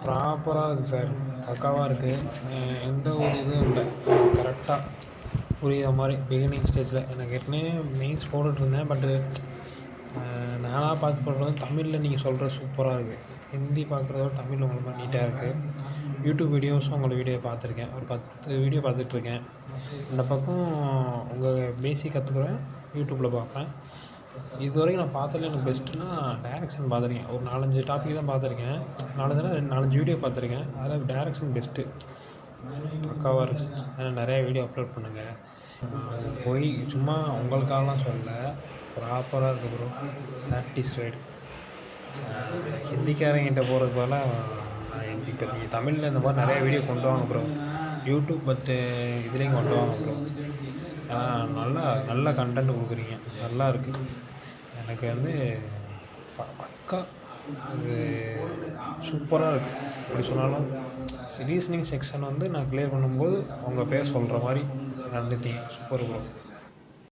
ப்ராப்பராக இருக்குது சார். பக்காவாக இருக்குது. எந்த ஒரு இதுவும் இல்லை. கரெக்டாக புரிகிற மாதிரி பிகினிங் ஸ்டேஜில் எனக்கு ஏற்கனவே மெயின்ஸ் போட்டுட்ருந்தேன். பட்டு நானாக பார்த்து போடுறது தமிழில் நீங்கள் சொல்கிறது சூப்பராக இருக்குது. ஹிந்தி பார்க்குறத விட தமிழில் உங்களுக்கு மாதிரி நீட்டாக இருக்குது. யூடியூப் வீடியோஸும் உங்களோட வீடியோ பார்த்துருக்கேன். ஒரு 10 வீடியோ பார்த்துட்ருக்கேன். இந்த பக்கம் உங்கள் பேசிக் கற்றுக்குறேன் யூடியூப்பில் பார்ப்பேன். இதுவரைக்கும் நான் பார்த்ததுல எனக்கு பெஸ்ட்டுன்னா டைரக்ஷன் பார்த்துருக்கேன். ஒரு 4-5 டாபிக் தான் பார்த்துருக்கேன். 4 வீடியோ பார்த்துருக்கேன். அதில் டைரக்ஷன் பெஸ்ட்டு. பக்காவாக இருக்குது சார். ஏன்னா நிறையா வீடியோ அப்லோட் பண்ணுங்கள். போய் சும்மா உங்களுக்காகலாம் சொல்லல, ப்ராப்பராக இருக்குது ப்ரோ. சாட்டிஸ்ஃபைடு. ஹிந்திக்காரங்கிட்ட போகிறதுக்கு பதிலாக இப்போ நீங்கள் தமிழில் இந்த மாதிரி நிறையா வீடியோ கொண்டு வாங்க ப்ரோ. யூடியூப் இதுலேயும் கொண்டு வாங்க ப்ரோ. ஏன்னா நல்ல கண்டென்ட் கொடுக்குறீங்க. நல்லா இருக்குது. எனக்கு வந்து பக்கா இது சூப்பராக இருக்குது. எப்படி சொன்னாலும் ரீசனிங் செக்ஷன் வந்து நான் கிளியர் பண்ணும்போது உங்கள் பேர் சொல்கிற மாதிரி நடந்துட்டீங்க. Super bro.